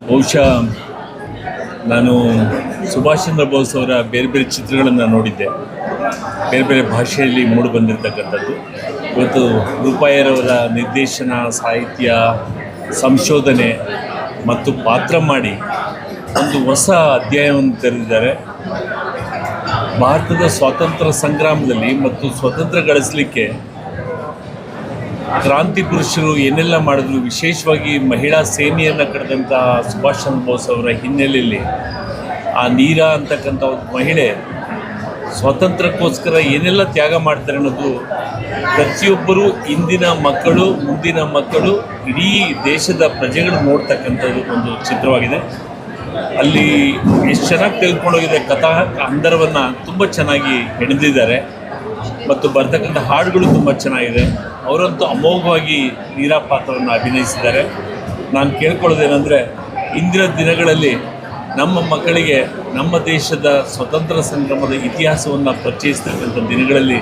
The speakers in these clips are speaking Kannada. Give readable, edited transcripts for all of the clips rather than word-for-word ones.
ಬಹುಶಃ ನಾನು ಸುಭಾಷ್ ಚಂದ್ರ ಬೋಸ್ ಅವರ ಬೇರೆ ಬೇರೆ ಚಿತ್ರಗಳನ್ನು ನೋಡಿದ್ದೆ, ಬೇರೆ ಬೇರೆ ಭಾಷೆಯಲ್ಲಿ ಮೂಡಿಬಂದಿರತಕ್ಕಂಥದ್ದು. ಇವತ್ತು ರೂಪಾಯರವರ ನಿರ್ದೇಶನ, ಸಾಹಿತ್ಯ, ಸಂಶೋಧನೆ ಮತ್ತು ಪಾತ್ರ ಮಾಡಿ ಒಂದು ಹೊಸ ಅಧ್ಯಾಯವನ್ನು ತೆರೆದಿದ್ದಾರೆ. ಭಾರತದ ಸ್ವಾತಂತ್ರ್ಯ ಸಂಗ್ರಾಮದಲ್ಲಿ ಮತ್ತು ಸ್ವಾತಂತ್ರ್ಯ ಗಳಿಸಲಿಕ್ಕೆ ಕ್ರಾಂತಿ ಪುರುಷರು ಏನೆಲ್ಲ ಮಾಡಿದ್ರು, ವಿಶೇಷವಾಗಿ ಮಹಿಳಾ ಸೇನೆಯನ್ನು ಕರೆದಂಥ ಸುಭಾಷ್ ಚಂದ್ರ ಬೋಸ್ ಅವರ ಹಿನ್ನೆಲೆಯಲ್ಲಿ ಆ ನೀರಾ ಅಂತಕ್ಕಂಥ ಒಂದು ಮಹಿಳೆ ಸ್ವಾತಂತ್ರ್ಯಕ್ಕೋಸ್ಕರ ಏನೆಲ್ಲ ತ್ಯಾಗ ಮಾಡ್ತಾರೆ ಅನ್ನೋದು ಪ್ರತಿಯೊಬ್ಬರು, ಇಂದಿನ ಮಕ್ಕಳು, ಮುಂದಿನ ಮಕ್ಕಳು, ಇಡೀ ದೇಶದ ಪ್ರಜೆಗಳು ನೋಡ್ತಕ್ಕಂಥದ್ದು ಒಂದು ಚಿತ್ರವಾಗಿದೆ. ಅಲ್ಲಿ ಎಷ್ಟು ಚೆನ್ನಾಗಿ ತೆಗೆದುಕೊಂಡೋಗಿದೆ, ಕಥಾ ಹಂದರವನ್ನು ತುಂಬ ಚೆನ್ನಾಗಿ ಹೆಣೆದಿದ್ದಾರೆ ಮತ್ತು ಬರ್ತಕ್ಕಂಥ ಹಾಡುಗಳು ತುಂಬ ಚೆನ್ನಾಗಿದೆ. ಅವರಂತೂ ಅಮೋಘವಾಗಿ ನೀರಾ ಪಾತ್ರವನ್ನು ಅಭಿನಯಿಸಿದ್ದಾರೆ. ನಾನು ಕೇಳ್ಕೊಳ್ಳೋದೇನೆಂದರೆ, ಇಂದಿನ ದಿನಗಳಲ್ಲಿ ನಮ್ಮ ಮಕ್ಕಳಿಗೆ ನಮ್ಮ ದೇಶದ ಸ್ವತಂತ್ರ ಸಂಗ್ರಾಮದ ಇತಿಹಾಸವನ್ನು ಪರಿಚಯಿಸ್ತಕ್ಕಂಥ ದಿನಗಳಲ್ಲಿ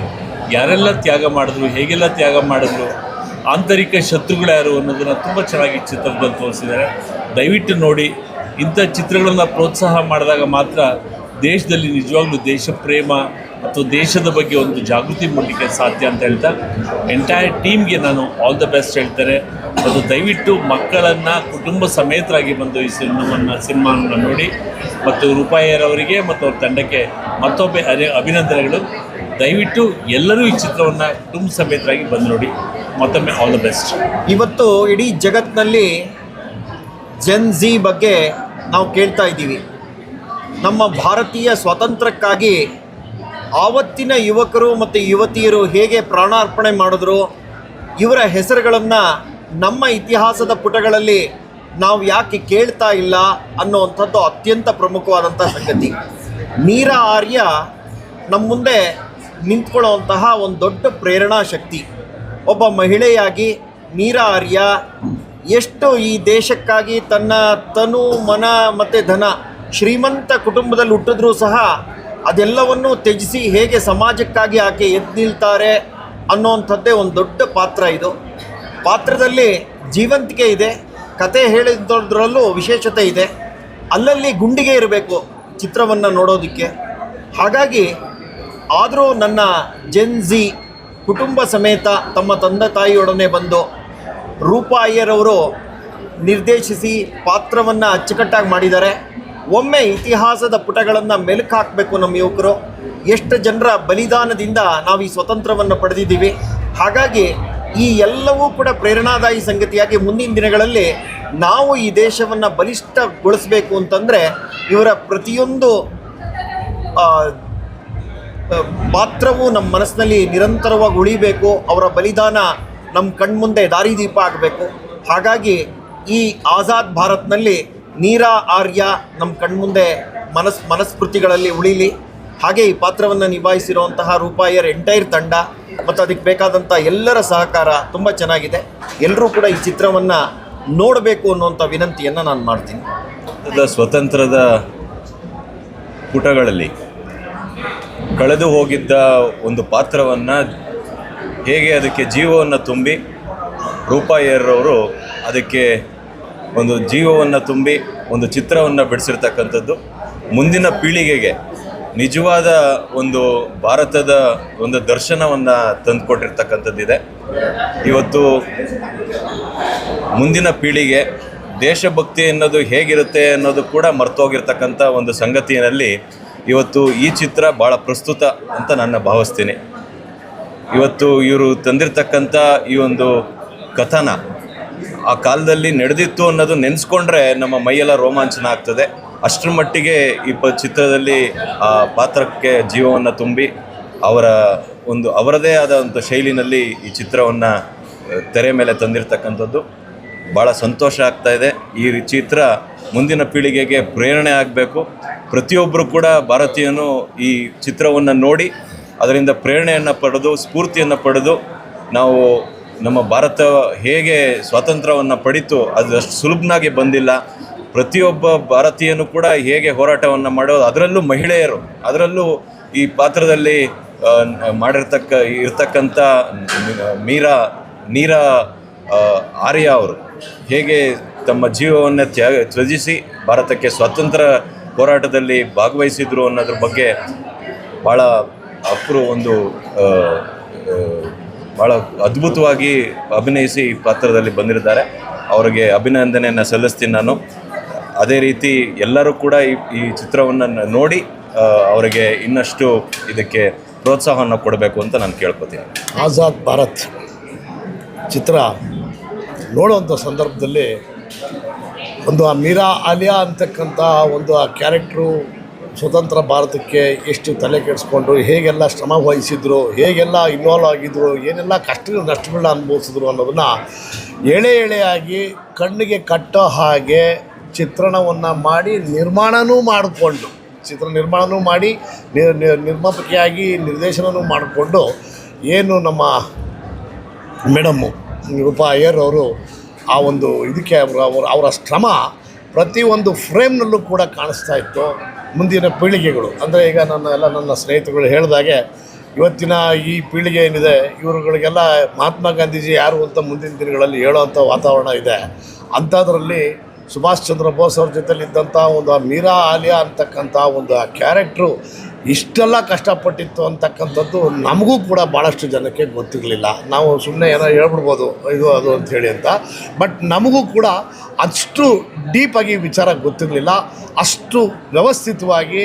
ಯಾರೆಲ್ಲ ತ್ಯಾಗ ಮಾಡಿದ್ರು, ಹೇಗೆಲ್ಲ ತ್ಯಾಗ ಮಾಡಿದ್ರು, ಆಂತರಿಕ ಶತ್ರುಗಳು ಯಾರು ಅನ್ನೋದನ್ನು ತುಂಬ ಚೆನ್ನಾಗಿ ಚಿತ್ರದಲ್ಲಿ ತೋರಿಸಿದ್ದಾರೆ. ದಯವಿಟ್ಟು ನೋಡಿ. ಇಂಥ ಚಿತ್ರಗಳನ್ನು ಪ್ರೋತ್ಸಾಹ ಮಾಡಿದಾಗ ಮಾತ್ರ ದೇಶದಲ್ಲಿ ನಿಜವಾಗ್ಲೂ ದೇಶ ಪ್ರೇಮ ಮತ್ತು ದೇಶದ ಬಗ್ಗೆ ಒಂದು ಜಾಗೃತಿ ಮೂಡಲಿಕ್ಕೆ ಸಾಧ್ಯ ಅಂತ ಹೇಳ್ತಾ, ಎಂಟೈರ್ ಟೀಮ್ಗೆ ನಾನು ಆಲ್ ದ ಬೆಸ್ಟ್ ಹೇಳ್ತಾರೆ. ಮತ್ತು ದಯವಿಟ್ಟು ಮಕ್ಕಳನ್ನು ಕುಟುಂಬ ಸಮೇತರಾಗಿ ಬಂದು ಈ ಸಿನಿಮಾವನ್ನು ನೋಡಿ. ಮತ್ತು ರೂಪಾಯರವರಿಗೆ ಮತ್ತು ಅವ್ರ ತಂಡಕ್ಕೆ ಮತ್ತೊಬ್ಬೆ ಅಭಿನಂದನೆಗಳು. ದಯವಿಟ್ಟು ಎಲ್ಲರೂ ಈ ಚಿತ್ರವನ್ನು ಕುಟುಂಬ ಸಮೇತರಾಗಿ ಬಂದು ನೋಡಿ. ಮತ್ತೊಮ್ಮೆ ಆಲ್ ದ ಬೆಸ್ಟ್. ಇವತ್ತು ಇಡೀ ಜಗತ್ತಿನಲ್ಲಿ ಜೆನ್ ಝಿ ಬಗ್ಗೆ ನಾವು ಕೇಳ್ತಾ ಇದ್ದೀವಿ. ನಮ್ಮ ಭಾರತೀಯ ಸ್ವಾತಂತ್ರ್ಯಕ್ಕಾಗಿ ಆವತ್ತಿನ ಯುವಕರು ಮತ್ತು ಯುವತಿಯರು ಹೇಗೆ ಪ್ರಾಣಾರ್ಪಣೆ ಮಾಡಿದ್ರು, ಇವರ ಹೆಸರುಗಳನ್ನು ನಮ್ಮ ಇತಿಹಾಸದ ಪುಟಗಳಲ್ಲಿ ನಾವು ಯಾಕೆ ಕೇಳ್ತಾ ಇಲ್ಲ ಅನ್ನುವಂಥದ್ದು ಅತ್ಯಂತ ಪ್ರಮುಖವಾದಂಥ ಸಂಗತಿ. ನೀರಾ ಆರ್ಯ ನಮ್ಮ ಮುಂದೆ ನಿಂತ್ಕೊಳ್ಳುವಂತಹ ಒಂದು ದೊಡ್ಡ ಪ್ರೇರಣಾ ಶಕ್ತಿ. ಒಬ್ಬ ಮಹಿಳೆಯಾಗಿ ನೀರಾ ಆರ್ಯ ಎಷ್ಟು ಈ ದೇಶಕ್ಕಾಗಿ ತನ್ನ ತನು, ಮನ ಮತ್ತು ಧನ, ಶ್ರೀಮಂತ ಕುಟುಂಬದಲ್ಲಿ ಹುಟ್ಟಿದ್ರೂ ಸಹ ಅದೆಲ್ಲವನ್ನೂ ತ್ಯಜಿಸಿ ಹೇಗೆ ಸಮಾಜಕ್ಕಾಗಿ ಆಕೆ ಎದ್ದು ನಿಲ್ತಾರೆ ಅನ್ನೋವಂಥದ್ದೇ ಒಂದು ದೊಡ್ಡ ಪಾತ್ರ ಇದು. ಪಾತ್ರದಲ್ಲಿ ಜೀವಂತಿಕೆ ಇದೆ, ಕತೆ ಹೇಳಿದ್ರಲ್ಲೂ ವಿಶೇಷತೆ ಇದೆ. ಅಲ್ಲಲ್ಲಿ ಗುಂಡಿಗೆ ಇರಬೇಕು ಚಿತ್ರವನ್ನು ನೋಡೋದಕ್ಕೆ. ಹಾಗಾಗಿ ಆದರೂ ನನ್ನ ಜೆನ್ ಝಿ ಕುಟುಂಬ ಸಮೇತ ತಮ್ಮ ತಂದೆ ತಾಯಿಯೊಡನೆ ಬಂದು ರೂಪಾ ಅಯ್ಯರವರು ನಿರ್ದೇಶಿಸಿ ಪಾತ್ರವನ್ನು ಅಚ್ಚುಕಟ್ಟಾಗಿ ಮಾಡಿದ್ದಾರೆ. ಒಮ್ಮೆ ಇತಿಹಾಸದ ಪುಟಗಳನ್ನು ಮೆಲುಕು ಹಾಕಬೇಕು. ನಮ್ಮ ಯುವಕರು ಎಷ್ಟು ಜನರ ಬಲಿದಾನದಿಂದ ನಾವು ಈ ಸ್ವತಂತ್ರವನ್ನು ಪಡೆದಿದ್ದೀವಿ. ಹಾಗಾಗಿ ಈ ಎಲ್ಲವೂ ಕೂಡ ಪ್ರೇರಣಾದಾಯಿ ಸಂಗತಿಯಾಗಿ ಮುಂದಿನ ದಿನಗಳಲ್ಲಿ ನಾವು ಈ ದೇಶವನ್ನು ಬಲಿಷ್ಠಗೊಳಿಸಬೇಕು ಅಂತಂದರೆ ಇವರ ಪ್ರತಿಯೊಂದು ಪಾತ್ರವೂ ನಮ್ಮ ಮನಸ್ಸಿನಲ್ಲಿ ನಿರಂತರವಾಗಿ ಉಳಿಬೇಕು. ಅವರ ಬಲಿದಾನ ನಮ್ಮ ಕಣ್ಮುಂದೆ ದಾರಿದೀಪ ಆಗಬೇಕು. ಹಾಗಾಗಿ ಈ ಆಜಾದ್ ಭಾರತ್ನಲ್ಲಿ ನೀರಾ ಆರ್ಯ ನಮ್ಮ ಕಣ್ಮುಂದೆ ಮನಸ್ಮೃತಿಗಳಲ್ಲಿ ಉಳಿಲಿ. ಹಾಗೆ ಈ ಪಾತ್ರವನ್ನು ನಿಭಾಯಿಸಿರುವಂತಹ ರೂಪಾಯರ್ ಎಂಟೈರ್ ತಂಡ ಮತ್ತು ಅದಕ್ಕೆ ಬೇಕಾದಂಥ ಎಲ್ಲರ ಸಹಕಾರ ತುಂಬ ಚೆನ್ನಾಗಿದೆ. ಎಲ್ಲರೂ ಕೂಡ ಈ ಚಿತ್ರವನ್ನು ನೋಡಬೇಕು ಅನ್ನುವಂಥ ವಿನಂತಿಯನ್ನು ನಾನು ಮಾಡ್ತೀನಿ. ಸ್ವತಂತ್ರದ ಪುಟಗಳಲ್ಲಿ ಕಳೆದು ಹೋಗಿದ್ದ ಒಂದು ಪಾತ್ರವನ್ನು ಹೇಗೆ ಅದಕ್ಕೆ ಜೀವವನ್ನು ತುಂಬಿ ರೂಪಾಯರವರು ಅದಕ್ಕೆ ಒಂದು ಜೀವವನ್ನು ತುಂಬಿ ಒಂದು ಚಿತ್ರವನ್ನು ಬಿಡಿಸಿರ್ತಕ್ಕಂಥದ್ದು ಮುಂದಿನ ಪೀಳಿಗೆಗೆ ನಿಜವಾದ ಒಂದು ಭಾರತದ ಒಂದು ದರ್ಶನವನ್ನು ತಂದುಕೊಟ್ಟಿರ್ತಕ್ಕಂಥದ್ದಿದೆ. ಇವತ್ತು ಮುಂದಿನ ಪೀಳಿಗೆ ದೇಶಭಕ್ತಿ ಅನ್ನೋದು ಹೇಗಿರುತ್ತೆ ಅನ್ನೋದು ಕೂಡ ಮರ್ತೋಗಿರ್ತಕ್ಕಂಥ ಒಂದು ಸಂಗತಿಯಲ್ಲಿ ಇವತ್ತು ಈ ಚಿತ್ರ ಭಾಳ ಪ್ರಸ್ತುತ ಅಂತ ನಾನು ಭಾವಿಸ್ತೀನಿ. ಇವತ್ತು ಇವರು ತಂದಿರತಕ್ಕಂಥ ಈ ಒಂದು ಕಥನ ಆ ಕಾಲದಲ್ಲಿ ನಡೆದಿತ್ತು ಅನ್ನೋದು ನೆನೆಸ್ಕೊಂಡ್ರೆ ನಮ್ಮ ಮೈಯೆಲ್ಲ ರೋಮಾಂಚನ ಆಗ್ತದೆ. ಅಷ್ಟರ ಮಟ್ಟಿಗೆ ಈ ಚಿತ್ರದಲ್ಲಿ ಆ ಪಾತ್ರಕ್ಕೆ ಜೀವವನ್ನು ತುಂಬಿ ಅವರದೇ ಆದ ಒಂದು ಶೈಲಿನಲ್ಲಿ ಈ ಚಿತ್ರವನ್ನು ತೆರೆ ಮೇಲೆ ತಂದಿರತಕ್ಕಂಥದ್ದು ಭಾಳ ಸಂತೋಷ ಆಗ್ತಾಯಿದೆ. ಈ ಚಿತ್ರ ಮುಂದಿನ ಪೀಳಿಗೆಗೆ ಪ್ರೇರಣೆ ಆಗಬೇಕು. ಪ್ರತಿಯೊಬ್ಬರು ಕೂಡ ಭಾರತೀಯನು ಈ ಚಿತ್ರವನ್ನು ನೋಡಿ ಅದರಿಂದ ಪ್ರೇರಣೆಯನ್ನು ಪಡೆದು, ಸ್ಫೂರ್ತಿಯನ್ನು ಪಡೆದು, ನಾವು ನಮ್ಮ ಭಾರತ ಹೇಗೆ ಸ್ವಾತಂತ್ರ್ಯವನ್ನು ಪಡೀತು ಅದು ಅಷ್ಟು ಸುಲಭನಾಗಿ ಬಂದಿಲ್ಲ. ಪ್ರತಿಯೊಬ್ಬ ಭಾರತೀಯನೂ ಕೂಡ ಹೇಗೆ ಹೋರಾಟವನ್ನು ಮಾಡೋದು, ಅದರಲ್ಲೂ ಮಹಿಳೆಯರು, ಅದರಲ್ಲೂ ಈ ಪಾತ್ರದಲ್ಲಿ ಇರ್ತಕ್ಕಂಥ ನೀರಾ ಆರ್ಯ ಅವರು ಹೇಗೆ ತಮ್ಮ ಜೀವವನ್ನು ತ್ಯಜಿಸಿ ಭಾರತಕ್ಕೆ ಸ್ವಾತಂತ್ರ್ಯ ಹೋರಾಟದಲ್ಲಿ ಭಾಗವಹಿಸಿದ್ರು ಅನ್ನೋದ್ರ ಬಗ್ಗೆ ಭಾಳ ಭಾಳ ಅದ್ಭುತವಾಗಿ ಅಭಿನಯಿಸಿ ಈ ಪಾತ್ರದಲ್ಲಿ ಬಂದಿದ್ದಾರೆ. ಅವರಿಗೆ ಅಭಿನಂದನೆಯನ್ನು ಸಲ್ಲಿಸ್ತೀನಿ ನಾನು. ಅದೇ ರೀತಿ ಎಲ್ಲರೂ ಕೂಡ ಈ ಚಿತ್ರವನ್ನು ನೋಡಿ ಅವರಿಗೆ ಇನ್ನಷ್ಟು ಇದಕ್ಕೆ ಪ್ರೋತ್ಸಾಹವನ್ನು ಕೊಡಬೇಕು ಅಂತ ನಾನು ಕೇಳ್ಕೊತೀನಿ. ಆಜಾದ್ ಭಾರತ್ ಚಿತ್ರ ನೋಡುವಂಥ ಸಂದರ್ಭದಲ್ಲಿ ಒಂದು ಆ ಮೀರಾ ಆಲಿಯಾ ಅಂತಕ್ಕಂಥ ಒಂದು ಆ ಕ್ಯಾರೆಕ್ಟ್ರು ಸ್ವತಂತ್ರ ಭಾರತಕ್ಕೆ ಎಷ್ಟು ತಲೆ ಕೆಡಿಸ್ಕೊಂಡು ಹೇಗೆಲ್ಲ ಶ್ರಮ ವಹಿಸಿದ್ರು, ಹೇಗೆಲ್ಲ ಇನ್ವಾಲ್ವ್ ಆಗಿದ್ರು, ಏನೆಲ್ಲ ನಷ್ಟಗಳನ್ನ ಅನುಭವಿಸಿದ್ರು ಅನ್ನೋದನ್ನು ಎಳೆಯಾಗಿ ಕಣ್ಣಿಗೆ ಕಟ್ಟೋ ಹಾಗೆ ಚಿತ್ರಣವನ್ನು ಮಾಡಿ ನಿರ್ಮಾಣವೂ ಮಾಡಿಕೊಂಡು ನಿರ್ಮಾಪಕಿಯಾಗಿ ನಿರ್ದೇಶನವೂ ಮಾಡಿಕೊಂಡು ಏನು ನಮ್ಮ ಮೇಡಮ್ಮು ರೂಪಾ ಅಯ್ಯರ್ ಅವರು ಆ ಒಂದು ಇದಕ್ಕೆ ಅವರ ಶ್ರಮ ಪ್ರತಿಯೊಂದು ಫ್ರೇಮ್ನಲ್ಲೂ ಕೂಡ ಕಾಣಿಸ್ತಾ ಇತ್ತು. ಮುಂದಿನ ಪೀಳಿಗೆಗಳು ಅಂದರೆ ಈಗ ನನ್ನ ಸ್ನೇಹಿತರುಗಳು ಹೇಳಿದಾಗೆ ಇವತ್ತಿನ ಈ ಪೀಳಿಗೆ ಏನಿದೆ ಇವರುಗಳಿಗೆಲ್ಲ ಮಹಾತ್ಮ ಗಾಂಧೀಜಿ ಯಾರು ಅಂತ ಮುಂದಿನ ದಿನಗಳಲ್ಲಿ ಹೇಳೋವಂಥ ವಾತಾವರಣ ಇದೆ. ಅಂಥದ್ರಲ್ಲಿ ಸುಭಾಷ್ ಚಂದ್ರ ಬೋಸ್ ಅವ್ರ ಜೊತೆಲಿದ್ದಂಥ ಒಂದು ಮೀರಾ ಆಲಿಯಾ ಅಂತಕ್ಕಂಥ ಒಂದು ಆ ಕ್ಯಾರೆಕ್ಟ್ರು ಇಷ್ಟೆಲ್ಲ ಕಷ್ಟಪಟ್ಟಿತ್ತು ಅಂತಕ್ಕಂಥದ್ದು ನಮಗೂ ಕೂಡ ಭಾಳಷ್ಟು ಜನಕ್ಕೆ ಗೊತ್ತಿರಲಿಲ್ಲ. ನಾವು ಸುಮ್ಮನೆ ಏನೋ ಹೇಳ್ಬಿಡ್ಬೋದು ಇದು ಅದು ಅಂಥೇಳಿ ಅಂತ, ಬಟ್ ನಮಗೂ ಕೂಡ ಅಷ್ಟು ಡೀಪಾಗಿ ವಿಚಾರ ಗೊತ್ತಿರಲಿಲ್ಲ. ಅಷ್ಟು ವ್ಯವಸ್ಥಿತವಾಗಿ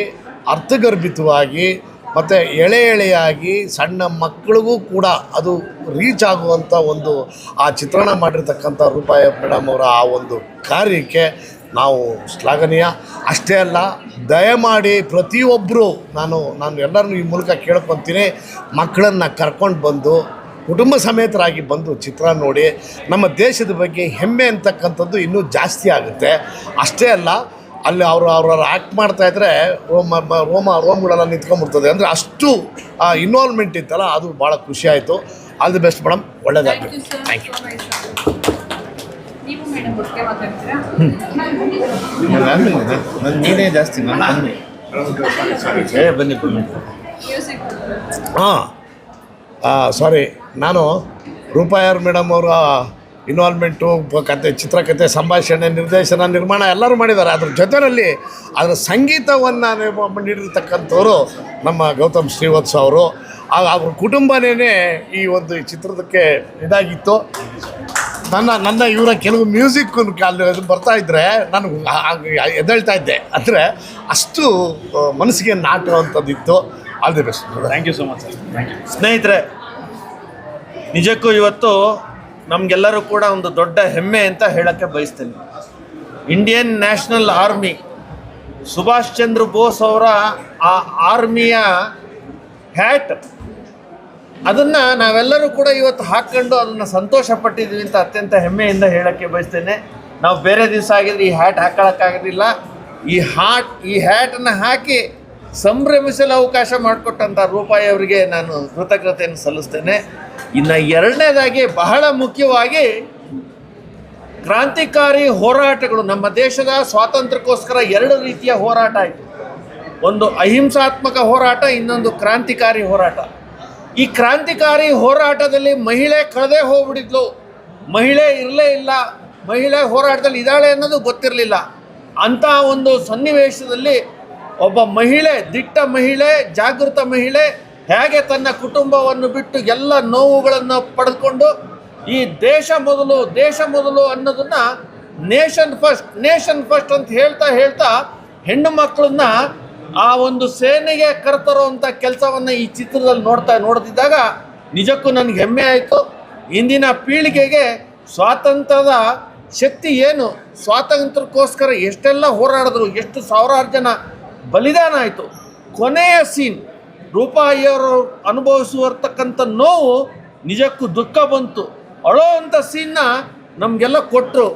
ಅರ್ಥಗರ್ಭಿತವಾಗಿ ಮತ್ತು ಎಳೆಯಾಗಿ ಸಣ್ಣ ಮಕ್ಕಳಿಗೂ ಕೂಡ ಅದು ರೀಚ್ ಆಗುವಂಥ ಒಂದು ಆ ಚಿತ್ರಣ ಮಾಡಿರ್ತಕ್ಕಂಥ ರೂಪಾಯಿ ಮೇಡಮ್ ಅವರ ಆ ಒಂದು ಕಾರ್ಯಕ್ಕೆ ನಾವು ಶ್ಲಾಘನೀಯ. ಅಷ್ಟೇ ಅಲ್ಲ, ದಯಮಾಡಿ ಪ್ರತಿಯೊಬ್ಬರು ನಾನು ಎಲ್ಲರನ್ನೂ ಈ ಮೂಲಕ ಕೇಳ್ಕೊತೀನಿ, ಮಕ್ಕಳನ್ನು ಕರ್ಕೊಂಡು ಬಂದು ಕುಟುಂಬ ಸಮೇತರಾಗಿ ಬಂದು ಚಿತ್ರ ನೋಡಿ ನಮ್ಮ ದೇಶದ ಬಗ್ಗೆ ಹೆಮ್ಮೆ ಅಂತಕ್ಕಂಥದ್ದು ಇನ್ನೂ ಜಾಸ್ತಿ ಆಗುತ್ತೆ. ಅಷ್ಟೇ ಅಲ್ಲ, ಅಲ್ಲಿ ಅವರು ಆ್ಯಕ್ಟ್ ಮಾಡ್ತಾಯಿದ್ರೆ ರೋಮ್ಗಳೆಲ್ಲ ನಿಂತ್ಕೊಂಡ್ಬಿಡ್ತದೆ. ಅಂದರೆ ಅಷ್ಟು ಇನ್ವಾಲ್ವ್ಮೆಂಟ್ ಇತ್ತಲ್ಲ, ಅದು ಭಾಳ ಖುಷಿ ಆಯಿತು. ಆಲ್ ದಿ ಬೆಸ್ಟ್ ಮೇಡಮ್, ಒಳ್ಳೆಯದಾಗಲಿ. Thank you. ನೀನೇ ಜಾಸ್ತಿ ಬನ್ನಿ. ಸಾರಿ, ನಾನು ರೂಪಾಯರ್ ಮೇಡಮ್ ಅವರ ಇನ್ವಾಲ್ವ್ಮೆಂಟು, ಚಿತ್ರಕಥೆ, ಸಂಭಾಷಣೆ, ನಿರ್ದೇಶನ, ನಿರ್ಮಾಣ ಎಲ್ಲರೂ ಮಾಡಿದ್ದಾರೆ. ಅದ್ರ ಜೊತೆಯಲ್ಲಿ ಅದರ ಸಂಗೀತವನ್ನು ನೀಡಿರ್ತಕ್ಕಂಥವ್ರು ನಮ್ಮ ಗೌತಮ್ ಶ್ರೀವತ್ಸ ಅವರು. ಅವ್ರ ಕುಟುಂಬನೇ ಈ ಒಂದು ಚಿತ್ರದಕ್ಕೆ ಇದಾಗಿತ್ತು. ನನ್ನ ಇವರ ಕೆಲವು ಮ್ಯೂಸಿಕ್ ಅಲ್ಲಿ ಬರ್ತಾಯಿದ್ರೆ ನಾನು ಎದ್ದೇಳ್ತಾ ಇದ್ದೆ. ಅಂದರೆ ಅಷ್ಟು ಮನಸ್ಸಿಗೆ ನಾಟುವಂಥದ್ದಿತ್ತು. All the best. Thank you so much sir. Thank you. ಸ್ನೇಹಿತರೆ, ನಿಜಕ್ಕೂ ಇವತ್ತು ನಮಗೆಲ್ಲರೂ ಕೂಡ ಒಂದು ದೊಡ್ಡ ಹೆಮ್ಮೆ ಅಂತ ಹೇಳೋಕ್ಕೆ ಬಯಸ್ತೇನೆ. Indian national army, Subhash Chandra Bose ಅವರ ಆ ಆರ್ಮಿಯ ಹ್ಯಾಟ್, ಅದನ್ನು ನಾವೆಲ್ಲರೂ ಕೂಡ ಇವತ್ತು ಹಾಕ್ಕೊಂಡು ಅದನ್ನು ಸಂತೋಷ ಪಟ್ಟಿದ್ದೀವಿ ಅಂತ ಅತ್ಯಂತ ಹೆಮ್ಮೆಯಿಂದ ಹೇಳೋಕ್ಕೆ ಬಯಸ್ತೇನೆ. ನಾವು ಬೇರೆ ದಿವಸ ಆಗಿದ್ರೆ ಈ ಹ್ಯಾಟ್ ಹಾಕೊಳ್ಳೋಕ್ಕಾಗೋದಿಲ್ಲ. ಈ ಹ್ಯಾಟನ್ನು ಹಾಕಿ ಸಂಭ್ರಮಿಸಲು ಅವಕಾಶ ಮಾಡಿಕೊಟ್ಟಂಥ ರೂಪಾಯಿ ಅವರಿಗೆ ನಾನು ಕೃತಜ್ಞತೆಯನ್ನು ಸಲ್ಲಿಸ್ತೇನೆ. ಇನ್ನು ಎರಡನೇದಾಗಿ, ಬಹಳ ಮುಖ್ಯವಾಗಿ, ಕ್ರಾಂತಿಕಾರಿ ಹೋರಾಟಗಳು, ನಮ್ಮ ದೇಶದ ಸ್ವಾತಂತ್ರ್ಯಕ್ಕೋಸ್ಕರ ಎರಡು ರೀತಿಯ ಹೋರಾಟ ಆಯಿತು. ಒಂದು ಅಹಿಂಸಾತ್ಮಕ ಹೋರಾಟ, ಇನ್ನೊಂದು ಕ್ರಾಂತಿಕಾರಿ ಹೋರಾಟ. ಈ ಕ್ರಾಂತಿಕಾರಿ ಹೋರಾಟದಲ್ಲಿ ಮಹಿಳೆ ಕಳೆದೇ ಹೋಗ್ಬಿಟ್ಟಿದ್ಲು, ಮಹಿಳೆ ಇರಲೇ ಇಲ್ಲ, ಮಹಿಳೆ ಹೋರಾಟದಲ್ಲಿ ಇದ್ದಾಳೆ ಅನ್ನೋದು ಗೊತ್ತಿರಲಿಲ್ಲ. ಅಂಥ ಒಂದು ಸನ್ನಿವೇಶದಲ್ಲಿ ಒಬ್ಬ ಮಹಿಳೆ, ದಿಟ್ಟ ಮಹಿಳೆ, ಜಾಗೃತ ಮಹಿಳೆ ಹೇಗೆ ತನ್ನ ಕುಟುಂಬವನ್ನು ಬಿಟ್ಟು ಎಲ್ಲ ನೋವುಗಳನ್ನು ಪಡೆದುಕೊಂಡು ಈ ದೇಶ ಮೊದಲು ಅನ್ನೋದನ್ನು ನೇಷನ್ ಫಸ್ಟ್ ಅಂತ ಹೇಳ್ತಾ ಹೆಣ್ಣು ಮಕ್ಕಳನ್ನ ಆ ಒಂದು ಸೇನೆಗೆ ಕರೆತರುವಂಥ ಕೆಲಸವನ್ನು ಈ ಚಿತ್ರದಲ್ಲಿ ನೋಡ್ತಿದ್ದಾಗ ನಿಜಕ್ಕೂ ನನಗೆ ಹೆಮ್ಮೆ ಆಯಿತು. ಇಂದಿನ ಪೀಳಿಗೆಗೆ ಸ್ವಾತಂತ್ರ್ಯದ ಶಕ್ತಿ ಏನು, ಸ್ವಾತಂತ್ರ್ಯಕ್ಕೋಸ್ಕರ ಎಷ್ಟೆಲ್ಲ ಹೋರಾಡಿದ್ರು, ಎಷ್ಟು ಸಾವಿರಾರು ಜನ ಬಲಿದಾನ ಆಯಿತು. ಕೊನೆಯ ಸೀನ್, ರೂಪಾಯಿಯವರು ಅನುಭವಿಸುವರ್ತಕ್ಕಂಥ ನೋವು ನಿಜಕ್ಕೂ ದುಃಖ ಬಂತು. ಅಳೋವಂಥ ಸೀನ್ನ ನಮಗೆಲ್ಲ ಕೊಟ್ಟರು.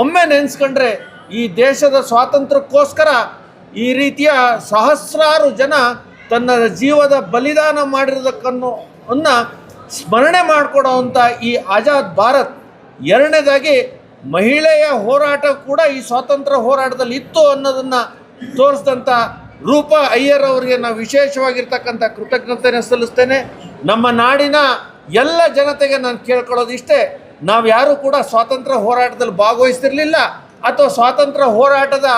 ಒಮ್ಮೆ ನೆನೆಸ್ಕೊಂಡ್ರೆ ಈ ದೇಶದ ಸ್ವಾತಂತ್ರ್ಯಕ್ಕೋಸ್ಕರ ಈ ರೀತಿಯ ಸಹಸ್ರಾರು ಜನ ತನ್ನ ಜೀವದ ಬಲಿದಾನ ಮಾಡಿರೋದಕ್ಕನ್ನು ಸ್ಮರಣೆ ಮಾಡಿಕೊಡೋವಂಥ ಈ ಆಜಾದ್ ಭಾರತ್. ಎರಡನೇದಾಗಿ, ಮಹಿಳೆಯ ಹೋರಾಟ ಕೂಡ ಈ ಸ್ವಾತಂತ್ರ್ಯ ಹೋರಾಟದಲ್ಲಿ ಇತ್ತು ಅನ್ನೋದನ್ನು ತೋರಿಸಿದಂಥ ರೂಪಾ ಅಯ್ಯರ್ ಅವರಿಗೆ ನಾವು ವಿಶೇಷವಾಗಿರ್ತಕ್ಕಂಥ ಕೃತಜ್ಞತೆಯನ್ನು ಸಲ್ಲಿಸ್ತೇನೆ. ನಮ್ಮ ನಾಡಿನ ಎಲ್ಲ ಜನತೆಗೆ ನಾನು ಕೇಳ್ಕೊಳ್ಳೋದಿಷ್ಟೇ, ನಾವು ಯಾರೂ ಕೂಡ ಸ್ವಾತಂತ್ರ್ಯ ಹೋರಾಟದಲ್ಲಿ ಭಾಗವಹಿಸ್ತಿರಲಿಲ್ಲ. ಅಥವಾ ಸ್ವಾತಂತ್ರ್ಯ ಹೋರಾಟದ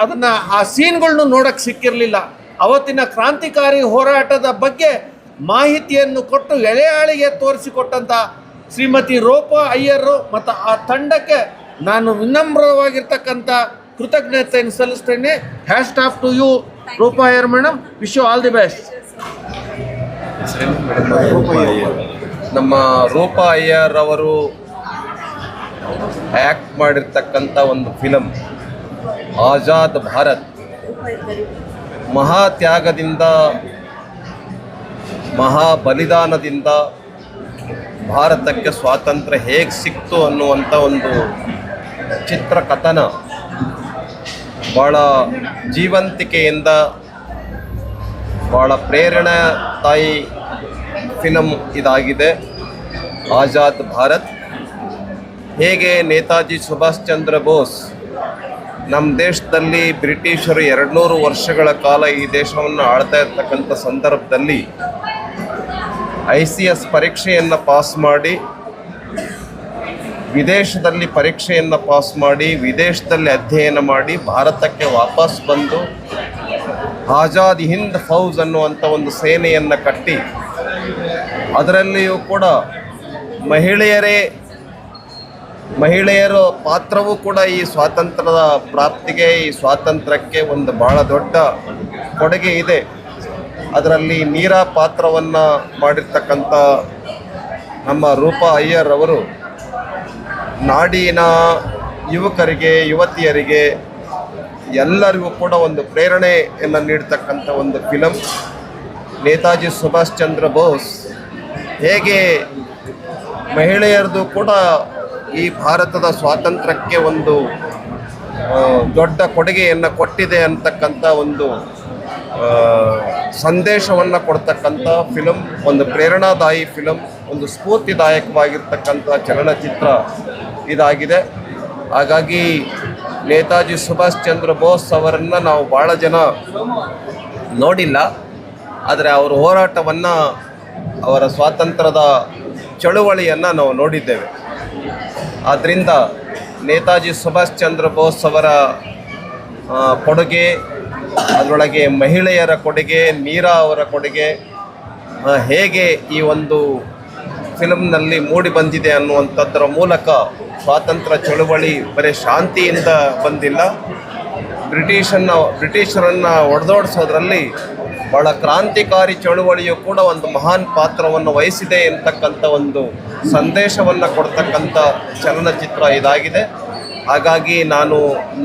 ಅದನ್ನು ಆ ಸೀನ್ಗಳನ್ನು ನೋಡೋಕ್ಕೆ ಸಿಕ್ಕಿರಲಿಲ್ಲ. ಅವತ್ತಿನ ಕ್ರಾಂತಿಕಾರಿ ಹೋರಾಟದ ಬಗ್ಗೆ ಮಾಹಿತಿಯನ್ನು ಕೊಟ್ಟು ಎಳೆಯಾಳಿಗೆ ತೋರಿಸಿಕೊಟ್ಟಂಥ ಶ್ರೀಮತಿ ರೂಪಾ ಅಯ್ಯರ್ ಮತ್ತು ಆ ತಂಡಕ್ಕೆ ನಾನು ವಿನಮ್ರವಾಗಿರ್ತಕ್ಕಂಥ ಕೃತಜ್ಞತೆಯನ್ನು ಸಲ್ಲಿಸ್ತೇನೆ. ಹ್ಯಾಸ್ಟ್ off to you Roopa Iyer madam, wish you all the best. ನಮ್ಮ ರೂಪಾ ಅಯ್ಯರ್ ಅವರು ಆ್ಯಕ್ಟ್ ಮಾಡಿರ್ತಕ್ಕಂಥ ಒಂದು ಫಿಲಮ್ ಆಜಾದ್ ಭಾರತ್, ಮಹಾತ್ಯಾಗದಿಂದ ಮಹಾಬಲಿದಾನದಿಂದ ಭಾರತಕ್ಕೆ ಸ್ವಾತಂತ್ರ್ಯ ಹೇಗೆ ಸಿಕ್ತು ಅನ್ನುವಂಥ ಒಂದು ಚಿತ್ರಕಥನ ಭಾಳ ಜೀವಂತಿಕೆಯಿಂದ ಭಾಳ ಪ್ರೇರಣಾದಾಯಿ ಫಿಲಮ್ ಇದಾಗಿದೆ. ಆಜಾದ್ ಭಾರತ್ ಹೇಗೆ ನೇತಾಜಿ ಸುಭಾಷ್ ಚಂದ್ರ ಬೋಸ್ ನಮ್ಮ ದೇಶದಲ್ಲಿ ಬ್ರಿಟಿಷರು 200 ವರ್ಷಗಳ ಕಾಲ ಈ ದೇಶವನ್ನು ಆಳ್ತಾ ಇರ್ತಕ್ಕಂಥ ಸಂದರ್ಭದಲ್ಲಿ ICS ಪರೀಕ್ಷೆಯನ್ನು ಪಾಸ್ ಮಾಡಿ ವಿದೇಶದಲ್ಲಿ ಪರೀಕ್ಷೆಯನ್ನು ಪಾಸ್ ಮಾಡಿ ವಿದೇಶದಲ್ಲಿ ಅಧ್ಯಯನ ಮಾಡಿ ಭಾರತಕ್ಕೆ ವಾಪಸ್ ಬಂದು ಆಜಾದ್ ಹಿಂದ್ ಫೌಜ್ ಅನ್ನುವಂಥ ಒಂದು ಸೇನೆಯನ್ನು ಕಟ್ಟಿ ಅದರಲ್ಲಿಯೂ ಕೂಡ ಮಹಿಳೆಯರ ಪಾತ್ರವೂ ಕೂಡ ಈ ಸ್ವಾತಂತ್ರ್ಯದ ಪ್ರಾಪ್ತಿಗೆ, ಈ ಸ್ವಾತಂತ್ರ್ಯಕ್ಕೆ ಒಂದು ಬಹಳ ದೊಡ್ಡ ಕೊಡುಗೆ ಇದೆ. ಅದರಲ್ಲಿ ಮೀರಾ ಪಾತ್ರವನ್ನು ಮಾಡಿರ್ತಕ್ಕಂಥ ನಮ್ಮ ರೂಪಾ ಅಯ್ಯರ್ ಅವರು ನಾಡಿನ ಯುವಕರಿಗೆ, ಯುವತಿಯರಿಗೆ ಎಲ್ಲರಿಗೂ ಕೂಡ ಒಂದು ಪ್ರೇರಣೆಯನ್ನು ನೀಡ್ತಕ್ಕಂಥ ಒಂದು ಫಿಲಮ್. ನೇತಾಜಿ ಸುಭಾಷ್ ಚಂದ್ರ ಬೋಸ್ ಹೇಗೆ ಮಹಿಳೆಯರದು ಕೂಡ ಈ ಭಾರತದ ಸ್ವಾತಂತ್ರ್ಯಕ್ಕೆ ಒಂದು ದೊಡ್ಡ ಕೊಡುಗೆಯನ್ನು ಕೊಟ್ಟಿದೆ ಅಂತಕ್ಕಂಥ ಒಂದು ಸಂದೇಶವನ್ನು ಕೊಡ್ತಕ್ಕಂಥ ಫಿಲಮ್, ಒಂದು ಪ್ರೇರಣಾದಾಯಿ ಫಿಲಮ್, ಒಂದು ಸ್ಫೂರ್ತಿದಾಯಕವಾಗಿರ್ತಕ್ಕಂಥ ಚಲನಚಿತ್ರ ಇದಾಗಿದೆ. ಹಾಗಾಗಿ ನೇತಾಜಿ ಸುಭಾಷ್ ಚಂದ್ರ ಬೋಸ್ ಅವರನ್ನು ನಾವು ಭಾಳ ಜನ ನೋಡಿಲ್ಲ, ಆದರೆ ಅವರ ಹೋರಾಟವನ್ನು, ಅವರ ಸ್ವಾತಂತ್ರ್ಯದ ಚಳುವಳಿಯನ್ನು ನಾವು ನೋಡಿದ್ದೇವೆ. ಆದ್ದರಿಂದ ನೇತಾಜಿ ಸುಭಾಷ್ ಚಂದ್ರ ಬೋಸ್ ಅವರ ಕೊಡುಗೆ, ಅದರೊಳಗೆ ಮಹಿಳೆಯರ ಕೊಡುಗೆ, ಮೀರಾ ಅವರ ಕೊಡುಗೆ ಹೇಗೆ ಈ ಒಂದು ಫಿಲಮ್ನಲ್ಲಿ ಮೂಡಿ ಬಂದಿದೆ ಅನ್ನುವಂಥದ್ದರ ಮೂಲಕ ಸ್ವಾತಂತ್ರ್ಯ ಚಳುವಳಿ ಬರೀ ಶಾಂತಿಯಿಂದ ಬಂದಿಲ್ಲ, ಬ್ರಿಟಿಷರನ್ನು ಒಡೆದೋಡಿಸೋದ್ರಲ್ಲಿ ಭಾಳ ಕ್ರಾಂತಿಕಾರಿ ಚಳುವಳಿಯು ಕೂಡ ಒಂದು ಮಹಾನ್ ಪಾತ್ರವನ್ನು ವಹಿಸಿದೆ ಎಂತಕ್ಕಂಥ ಒಂದು ಸಂದೇಶವನ್ನು ಕೊಡ್ತಕ್ಕಂಥ ಚಲನಚಿತ್ರ ಇದಾಗಿದೆ. ಹಾಗಾಗಿ ನಾನು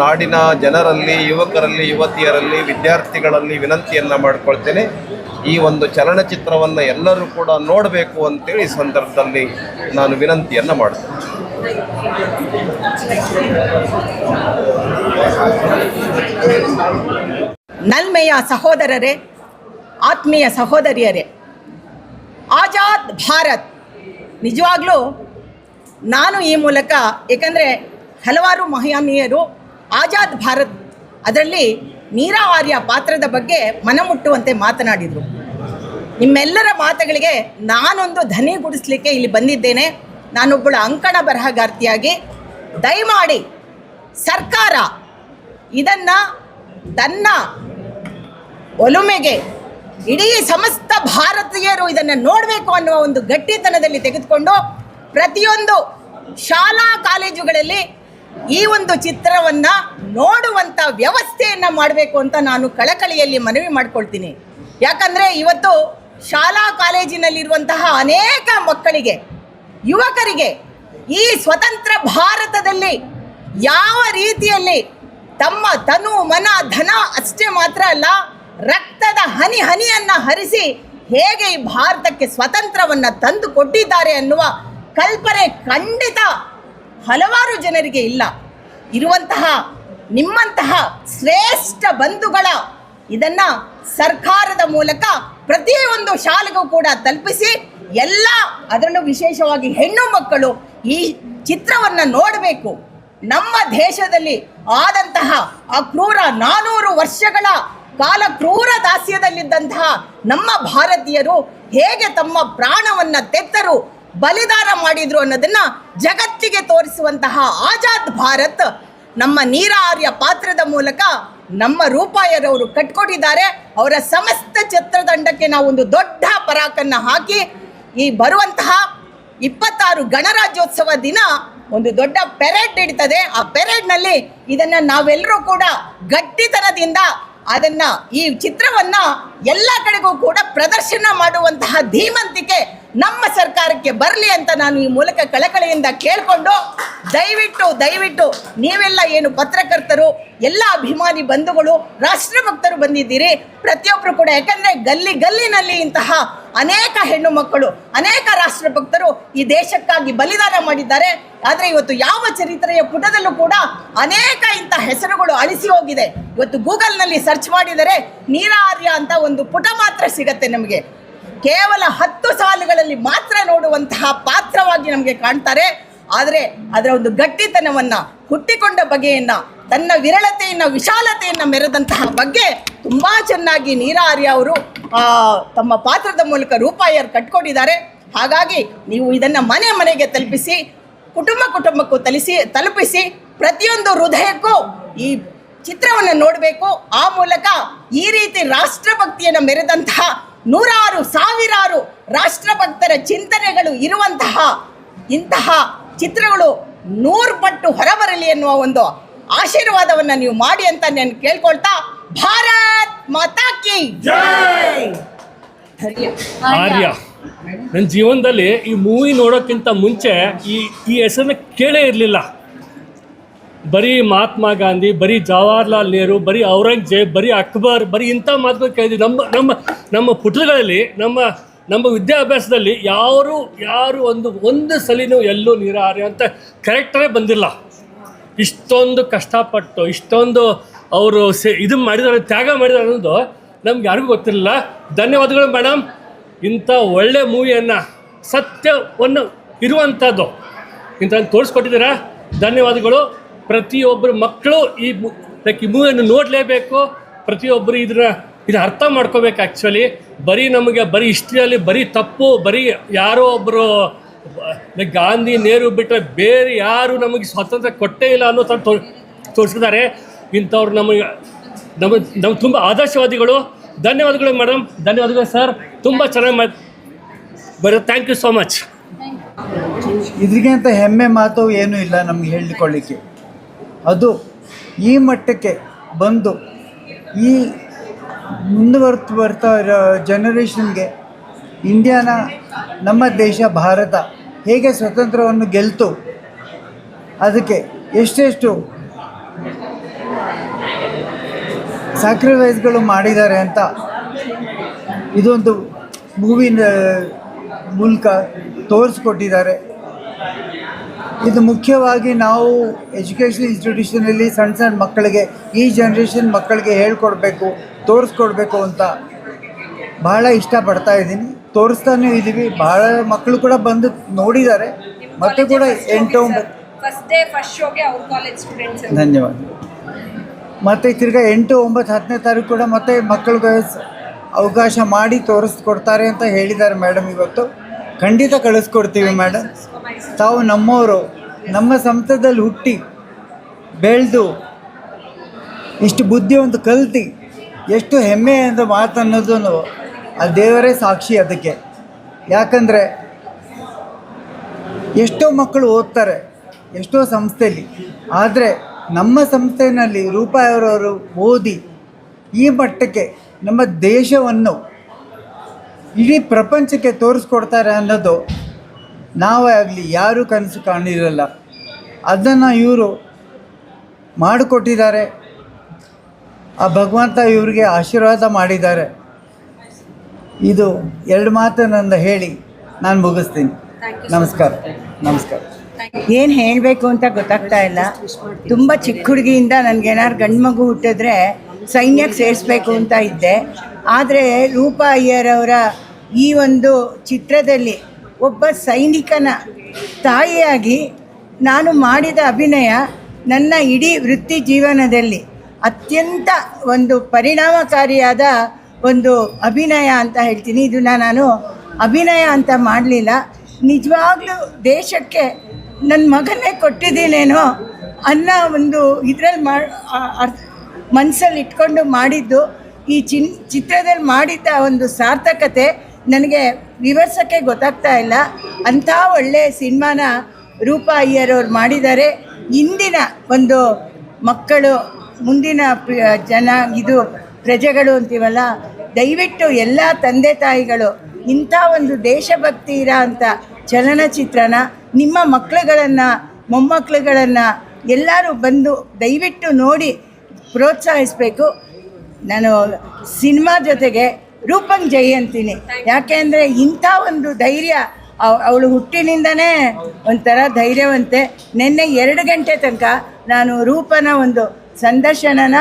ನಾಡಿನ ಜನರಲ್ಲಿ, ಯುವಕರಲ್ಲಿ, ಯುವತಿಯರಲ್ಲಿ, ವಿದ್ಯಾರ್ಥಿಗಳಲ್ಲಿ ವಿನಂತಿಯನ್ನು ಮಾಡಿಕೊಳ್ತೇನೆ, ಈ ಒಂದು ಚಲನಚಿತ್ರವನ್ನು ಎಲ್ಲರೂ ಕೂಡ ನೋಡಬೇಕು ಅಂತೇಳಿ ಈ ಸಂದರ್ಭದಲ್ಲಿ ನಾನು ವಿನಂತಿಯನ್ನು ಮಾಡ್ತೇನೆ. ನಲ್ಮೆಯ ಸಹೋದರರೇ, ಆತ್ಮೀಯ ಸಹೋದರಿಯರೇ, ಆಜಾದ್ ಭಾರತ್ ನಿಜವಾಗ್ಲೂ ನಾನು ಈ ಮೂಲಕ, ಏಕೆಂದರೆ ಹಲವಾರು ಮಹನೀಯರು ಆಜಾದ್ ಭಾರತ್ ಅದರಲ್ಲಿ ಮೀರಾ ಆರ್ಯ ಪಾತ್ರದ ಬಗ್ಗೆ ಮನಮುಟ್ಟುವಂತೆ ಮಾತನಾಡಿದರು. ನಿಮ್ಮೆಲ್ಲರ ಮಾತುಗಳಿಗೆ ನಾನೊಂದು ಧ್ವನಿಗೂಡಿಸಲಿಕ್ಕೆ ಇಲ್ಲಿ ಬಂದಿದ್ದೇನೆ. ನಾನೊಬ್ಬಳ ಅಂಕಣ ಬರಹಗಾರ್ತಿಯಾಗಿ ದಯಮಾಡಿ ಸರ್ಕಾರ ಇದನ್ನು ತನ್ನ ಒಲುಮೆಗೆ ಇಡೀ ಸಮಸ್ತ ಭಾರತೀಯರು ಇದನ್ನು ನೋಡಬೇಕು ಅನ್ನುವ ಒಂದು ಗಟ್ಟಿತನದಲ್ಲಿ ತೆಗೆದುಕೊಂಡು ಪ್ರತಿಯೊಂದು ಶಾಲಾ ಕಾಲೇಜುಗಳಲ್ಲಿ ಈ ಒಂದು ಚಿತ್ರವನ್ನು ನೋಡುವಂಥ ವ್ಯವಸ್ಥೆಯನ್ನು ಮಾಡಬೇಕು ಅಂತ ನಾನು ಕಳಕಳಿಯಲ್ಲಿ ಮನವಿ ಮಾಡ್ಕೊಳ್ತೀನಿ. ಯಾಕಂದರೆ ಇವತ್ತು ಶಾಲಾ ಕಾಲೇಜಿನಲ್ಲಿರುವಂತಹ ಅನೇಕ ಮಕ್ಕಳಿಗೆ, ಯುವಕರಿಗೆ ಈ ಸ್ವತಂತ್ರ ಭಾರತದಲ್ಲಿ ಯಾವ ರೀತಿಯಲ್ಲಿ ತಮ್ಮ ತನು ಮನ ಧನ ಅಷ್ಟೇ ಮಾತ್ರ ಅಲ್ಲ, ರಕ್ತದ ಹನಿ ಹನಿಯನ್ನು ಹರಿಸಿ ಹೇಗೆ ಈ ಭಾರತಕ್ಕೆ ಸ್ವಾತಂತ್ರ್ಯವನ್ನು ತಂದು ಕೊಟ್ಟಿದ್ದಾರೆ ಅನ್ನುವ ಕಲ್ಪನೆ ಖಂಡಿತ ಹಲವಾರು ಜನರಿಗೆ ಇಲ್ಲ. ಇರುವಂತಹ ನಿಮ್ಮಂತಹ ಶ್ರೇಷ್ಠ ಬಂಧುಗಳ ಇದನ್ನು ಸರ್ಕಾರದ ಮೂಲಕ ಪ್ರತಿಯೊಂದು ಶಾಲೆಗೂ ಕೂಡ ತಲುಪಿಸಿ ಎಲ್ಲ, ಅದರಲ್ಲೂ ವಿಶೇಷವಾಗಿ ಹೆಣ್ಣು ಮಕ್ಕಳು ಈ ಚಿತ್ರವನ್ನು ನೋಡಬೇಕು. ನಮ್ಮ ದೇಶದಲ್ಲಿ ಆದಂತಹ ಆ ಕ್ರೂರ 400 ವರ್ಷಗಳ ಕಾಲ ಕ್ರೂರ ದಾಸ್ಯದಲ್ಲಿದ್ದಂತಹ ನಮ್ಮ ಭಾರತೀಯರು ಹೇಗೆ ತಮ್ಮ ಪ್ರಾಣವನ್ನು ತೆತ್ತರು, ಬಲಿದಾನ ಮಾಡಿದ್ರು ಅನ್ನೋದನ್ನು ಜಗತ್ತಿಗೆ ತೋರಿಸುವಂತಹ ಆಜಾದ್ ಭಾರತ್ ನಮ್ಮ ನೀರ ಆರ್ಯ ಪಾತ್ರದ ಮೂಲಕ ನಮ್ಮ ರೂಪಾಯರವರು ಕಟ್ಕೊಟ್ಟಿದ್ದಾರೆ. ಅವರ ಸಮಸ್ತ ಚಿತ್ರತಂಡಕ್ಕೆ ನಾವು ಒಂದು ದೊಡ್ಡ ಪರಾಕನ್ನು ಹಾಕಿ ಈ ಬರುವಂತಹ 26 ಗಣರಾಜ್ಯೋತ್ಸವ ದಿನ ಒಂದು ದೊಡ್ಡ ಪೆರೇಡ್ ನಡೀತದೆ. ಆ ಪೆರೇಡ್ನಲ್ಲಿ ಇದನ್ನು ನಾವೆಲ್ಲರೂ ಕೂಡ ಗಟ್ಟಿತನದಿಂದ ಅದನ್ನು ಈ ಚಿತ್ರವನ್ನು ಎಲ್ಲ ಕಡೆಗೂ ಕೂಡ ಪ್ರದರ್ಶನ ಮಾಡುವಂತಹ ಧೀಮಂತಿಕೆ ನಮ್ಮ ಸರ್ಕಾರಕ್ಕೆ ಬರಲಿ ಅಂತ ನಾನು ಈ ಮೂಲಕ ಕಳಕಳಿಯಿಂದ ಕೇಳಿಕೊಂಡು ದಯವಿಟ್ಟು ನೀವೆಲ್ಲ ಏನು ಪತ್ರಕರ್ತರು, ಎಲ್ಲ ಅಭಿಮಾನಿ ಬಂಧುಗಳು, ರಾಷ್ಟ್ರಭಕ್ತರು ಬಂದಿದ್ದೀರಿ ಪ್ರತಿಯೊಬ್ಬರು ಕೂಡ. ಯಾಕಂದರೆ ಗಲ್ಲಿನಲ್ಲಿ ಇಂತಹ ಅನೇಕ ಹೆಣ್ಣು ಮಕ್ಕಳು, ಅನೇಕ ರಾಷ್ಟ್ರಭಕ್ತರು ಈ ದೇಶಕ್ಕಾಗಿ ಬಲಿದಾನ ಮಾಡಿದ್ದಾರೆ. ಆದರೆ ಇವತ್ತು ಯಾವ ಚರಿತ್ರೆಯ ಪುಟದಲ್ಲೂ ಕೂಡ ಅನೇಕ ಇಂಥ ಹೆಸರುಗಳು ಅಳಿಸಿ ಹೋಗಿದೆ. ಇವತ್ತು ಗೂಗಲ್ನಲ್ಲಿ ಸರ್ಚ್ ಮಾಡಿದರೆ ನೀರ ಆರ್ಯ ಅಂತ ಒಂದು ಪುಟ ಮಾತ್ರ ಸಿಗತ್ತೆ ನಮಗೆ. ಕೇವಲ 10 ಸಾಲುಗಳಲ್ಲಿ ಮಾತ್ರ ನೋಡುವಂತಹ ಪಾತ್ರವಾಗಿ ನಮಗೆ ಕಾಣ್ತಾರೆ. ಆದರೆ ಅದರ ಒಂದು ಗಟ್ಟಿತನವನ್ನು, ಹುಟ್ಟಿಕೊಂಡ ಬಗೆಯನ್ನು, ತನ್ನ ವಿರಳತೆಯನ್ನು, ವಿಶಾಲತೆಯನ್ನು ಮೆರೆದಂತಹ ಬಗ್ಗೆ ತುಂಬ ಚೆನ್ನಾಗಿ ನೀರ ಆರ್ಯ ಅವರು ತಮ್ಮ ಪಾತ್ರದ ಮೂಲಕ ರೂಪಾಯರು ಕಟ್ಕೊಂಡಿದ್ದಾರೆ. ಹಾಗಾಗಿ ನೀವು ಇದನ್ನು ಮನೆಗೆ ತಲುಪಿಸಿ, ಕುಟುಂಬಕ್ಕೂ ತಲುಪಿಸಿ ಪ್ರತಿಯೊಂದು ಹೃದಯಕ್ಕೂ ಈ ಚಿತ್ರವನ್ನು ನೋಡಬೇಕು. ಆ ಮೂಲಕ ಈ ರೀತಿ ರಾಷ್ಟ್ರಭಕ್ತಿಯನ್ನು ಮೆರೆದಂತಹ 100 ಸಾವಿರಾರು ರಾಷ್ಟ್ರಭಕ್ತರ ಚಿಂತನೆಗಳು ಇರುವಂತಹ ಇಂತಹ ಚಿತ್ರಗಳು 100 ಪಟ್ಟು ಹೊರಬರಲಿ ಎನ್ನುವ ಒಂದು ಆಶೀರ್ವಾದವನ್ನು ನೀವು ಮಾಡಿ ಅಂತ ನಾನು ಕೇಳ್ಕೊಳ್ತಾ, ಭಾರತ್ ಮಾತಾ ಕಿ ಜೈ. ಆರ್ಯ ನನ್ನ ಜೀವನದಲ್ಲಿ ಈ ಮೂವಿ ನೋಡೋಕ್ಕಿಂತ ಮುಂಚೆ ಈ ಹೆಸರನ್ನ ಕೇಳೇ ಇರಲಿಲ್ಲ. ಬರೀ ಮಹಾತ್ಮ ಗಾಂಧಿ, ಬರೀ ಜವಾಹರ್ಲಾಲ್ ನೆಹರು, ಬರೀ ಔರಂಗಜೇಬ್, ಬರೀ ಅಕ್ಬರ್, ಬರೀ ಇಂಥ ಮಾತುಗಳು ಕೇಳಿದ್ವಿ. ನಮ್ಮ ಪುಟಗಳಲ್ಲಿ, ನಮ್ಮ ವಿದ್ಯಾಭ್ಯಾಸದಲ್ಲಿ ಯಾರು ಒಂದು ಸಲಿನೂ ಎಲ್ಲೂ ನೀರ ಆರ್ಯ ಅಂತ ಕ್ಯಾರೆಕ್ಟರೇ ಬಂದಿಲ್ಲ. ಇಷ್ಟೊಂದು ಕಷ್ಟಪಟ್ಟು, ಇಷ್ಟೊಂದು ಅವರು ಇದು ಮಾಡಿದ್ದಾರೆ, ತ್ಯಾಗ ಮಾಡಿದ್ದಾರೆ ಅನ್ನೋದು ನಮ್ಗೆ ಯಾರಿಗೂ ಗೊತ್ತಿರಲಿಲ್ಲ. ಧನ್ಯವಾದಗಳು ಮೇಡಮ್. ಇಂಥ ಒಳ್ಳೆ ಮೂವಿಯನ್ನು, ಸತ್ಯವನ್ನು ಇರುವಂಥದ್ದು ಇಂಥದ್ದು ತೋರಿಸ್ಕೊಟ್ಟಿದ್ದೀರಾ. ಧನ್ಯವಾದಗಳು. ಪ್ರತಿಯೊಬ್ಬರು ಮಕ್ಕಳು ಈ ಮೂವಿಯನ್ನು ನೋಡಲೇಬೇಕು. ಪ್ರತಿಯೊಬ್ಬರು ಇದನ್ನು ಅರ್ಥ ಮಾಡ್ಕೋಬೇಕು. ಆ್ಯಕ್ಚುಲಿ ಬರೀ ಹಿಸ್ಟ್ರಿಯಲ್ಲಿ ಬರೀ ತಪ್ಪು, ಬರೀ ಯಾರೋ ಒಬ್ಬರು ಗಾಂಧಿ, ನೆಹರು ಬಿಟ್ಟರೆ ಬೇರೆ ಯಾರು ನಮಗೆ ಸ್ವಾತಂತ್ರ್ಯ ಕೊಟ್ಟೇ ಇಲ್ಲ ಅನ್ನೋ ಥರ ತೋರಿಸಿದ್ದಾರೆ. ಇಂಥವ್ರು ನಮಗೆ ತುಂಬ ಆದರ್ಶವಾದಿಗಳು. ಧನ್ಯವಾದಗಳು ಮೇಡಮ್. ಧನ್ಯವಾದಗಳು ಸರ್. ತುಂಬ ಚೆನ್ನಾಗಿ ಥ್ಯಾಂಕ್ ಯು ಸೋ ಮಚ್. ಇದಕ್ಕಿಂತ ಹೆಮ್ಮೆ ಮಾತು ಏನೂ ಇಲ್ಲ ನಮಗೆ ಹೇಳಿಕೊಳ್ಳಿಕ್ಕೆ. ಅದು ಈ ಮಟ್ಟಕ್ಕೆ ಬಂದು ಈ ಬರ್ತಾ ಇರೋ ಜನರೇಷನ್ಗೆ ಇಂಡಿಯಾನ, ನಮ್ಮ ದೇಶ ಭಾರತ ಹೇಗೆ ಸ್ವತಂತ್ರವನ್ನು ಗೆಲ್ತು, ಅದಕ್ಕೆ ಎಷ್ಟೆಷ್ಟು ಸ್ಯಾಕ್ರಿಫೈಸ್ಗಳು ಮಾಡಿದ್ದಾರೆ ಅಂತ ಇದೊಂದು ಮೂವಿನ ಮೂಲಕ ತೋರಿಸ್ಕೊಟ್ಟಿದ್ದಾರೆ. ಇದು ಮುಖ್ಯವಾಗಿ ನಾವು ಎಜುಕೇಷನ್ ಇನ್ಸ್ಟಿಟ್ಯೂಷನಲ್ಲಿ ಸಣ್ಣ ಮಕ್ಕಳಿಗೆ, ಈ ಜನ್ರೇಷನ್ ಮಕ್ಕಳಿಗೆ ಹೇಳ್ಕೊಡ್ಬೇಕು, ತೋರಿಸ್ಕೊಡ್ಬೇಕು ಅಂತ ಭಾಳ ಇಷ್ಟಪಡ್ತಾ ಇದ್ದೀನಿ. ತೋರಿಸ್ತಾನೇ ಇದ್ದೀವಿ. ಭಾಳ ಮಕ್ಕಳು ಕೂಡ ಬಂದು ನೋಡಿದ್ದಾರೆ. ಮತ್ತೆ ಕೂಡ 8-9 ಧನ್ಯವಾದ. ಮತ್ತು ತಿರ್ಗಾ 8, 9, 10ನೇ ತಾರೀಕು ಕೂಡ ಮತ್ತೆ ಮಕ್ಕಳಿಗೆ ಅವಕಾಶ ಮಾಡಿ ತೋರಿಸ್ಕೊಡ್ತಾರೆ ಅಂತ ಹೇಳಿದ್ದಾರೆ ಮೇಡಮ್. ಇವತ್ತು ಖಂಡಿತ ಕಳಿಸ್ಕೊಡ್ತೀವಿ ಮೇಡಮ್. ತಾವು ನಮ್ಮವರು, ನಮ್ಮ ಸಂಸ್ಥೆಯಲ್ಲಿ ಹುಟ್ಟಿ ಬೆಳೆದು ಇಷ್ಟು ಬುದ್ಧಿವಂತ ಕಲ್ತು ಎಷ್ಟು ಹೆಮ್ಮೆಯಿಂದ ಮಾತನ್ನೋದನ್ನು ಆ ದೇವರೇ ಸಾಕ್ಷಿ ಅದಕ್ಕೆ. ಯಾಕಂದರೆ ಎಷ್ಟೋ ಮಕ್ಕಳು ಓದ್ತಾರೆ ಎಷ್ಟೋ ಸಂಸ್ಥೆಯಲ್ಲಿ, ಆದರೆ ನಮ್ಮ ಸಂಸ್ಥೆಯಲ್ಲಿ ರೂಪಾಯವರವರು ಓದಿ ಈ ಮಟ್ಟಕ್ಕೆ ನಮ್ಮ ದೇಶವನ್ನು ಇಡೀ ಪ್ರಪಂಚಕ್ಕೆ ತೋರಿಸ್ಕೊಡ್ತಾರೆ ಅನ್ನೋದು ನಾವೇ ಆಗಲಿ ಯಾರೂ ಕನಸು ಕಾಣಿರಲ್ಲ. ಅದನ್ನು ಇವರು ಮಾಡಿಕೊಟ್ಟಿದ್ದಾರೆ. ಆ ಭಗವಂತ ಇವರಿಗೆ ಆಶೀರ್ವಾದ ಮಾಡಿದ್ದಾರೆ. ಇದು 2 ಮಾತನ್ನು ಹೇಳಿ ನಾನು ಮುಗಿಸ್ತೀನಿ. ನಮಸ್ಕಾರ. ಏನು ಹೇಳಬೇಕು ಅಂತ ಗೊತ್ತಾಗ್ತಾ ಇಲ್ಲ. ತುಂಬ ಚಿಕ್ಕ ಹುಡುಗಿಯಿಂದ ನನಗೇನಾದ್ರು ಗಂಡು ಮಗು ಹುಟ್ಟಿದ್ರೆ ಸೈನ್ಯಕ್ಕೆ ಸೇರಿಸ್ಬೇಕು ಅಂತ ಇದ್ದೆ. ಆದರೆ ರೂಪಾ ಅಯ್ಯರವರ ಈ ಒಂದು ಚಿತ್ರದಲ್ಲಿ ಒಬ್ಬ ಸೈನಿಕನ ತಾಯಿಯಾಗಿ ನಾನು ಮಾಡಿದ ಅಭಿನಯ ನನ್ನ ಇಡೀ ವೃತ್ತಿ ಜೀವನದಲ್ಲಿ ಅತ್ಯಂತ ಒಂದು ಪರಿಣಾಮಕಾರಿಯಾದ ಒಂದು ಅಭಿನಯ ಅಂತ ಹೇಳ್ತೀನಿ. ಇದನ್ನು ನಾನು ಅಭಿನಯ ಅಂತ ಮಾಡಲಿಲ್ಲ, ನಿಜವಾಗ್ಲೂ ದೇಶಕ್ಕೆ ನನ್ನ ಮಗನ್ನೇ ಕೊಟ್ಟಿದ್ದೀನೇನೋ ಅನ್ನೋ ಒಂದು ಇದರಲ್ಲಿ ಮನಸ್ಸಲ್ಲಿ ಇಟ್ಕೊಂಡು ಮಾಡಿದ್ದು ಈ ಚಿತ್ರದಲ್ಲಿ ಮಾಡಿದ್ದ ಒಂದು ಸಾರ್ಥಕತೆ ನನಗೆ ವಿವರಿಸೋಕ್ಕೆ ಗೊತ್ತಾಗ್ತಾ ಇಲ್ಲ. ಅಂಥ ಒಳ್ಳೆಯ ಸಿನಿಮಾನ ರೂಪಾ ಅಯ್ಯರವ್ರು ಮಾಡಿದ್ದಾರೆ. ಇಂದಿನ ಒಂದು ಮಕ್ಕಳು ಮುಂದಿನ ಜನ ಇದು ಪ್ರಜೆಗಳು ಅಂತೀವಲ್ಲ, ದಯವಿಟ್ಟು ಎಲ್ಲ ತಂದೆ ತಾಯಿಗಳು ಇಂಥ ಒಂದು ದೇಶಭಕ್ತಿ ಇರೋ ಅಂಥ ಚಲನಚಿತ್ರನ ನಿಮ್ಮ ಮಕ್ಕಳುಗಳನ್ನು ಮೊಮ್ಮಕ್ಕಳುಗಳನ್ನು ಎಲ್ಲರೂ ಬಂದು ದಯವಿಟ್ಟು ನೋಡಿ ಪ್ರೋತ್ಸಾಹಿಸಬೇಕು. ನಾನು ಸಿನಿಮಾ ಜೊತೆಗೆ ರೂಪಂಗ್ ಜೈ ಅಂತೀನಿ. ಯಾಕೆಂದರೆ ಇಂಥ ಒಂದು ಧೈರ್ಯ ಅವಳು ಹುಟ್ಟಿನಿಂದನೇ ಒಂಥರ ಧೈರ್ಯವಂತೆ. ನಿನ್ನೆ 2 ಗಂಟೆ ತನಕ ನಾನು ರೂಪನ ಒಂದು ಸಂದರ್ಶನನ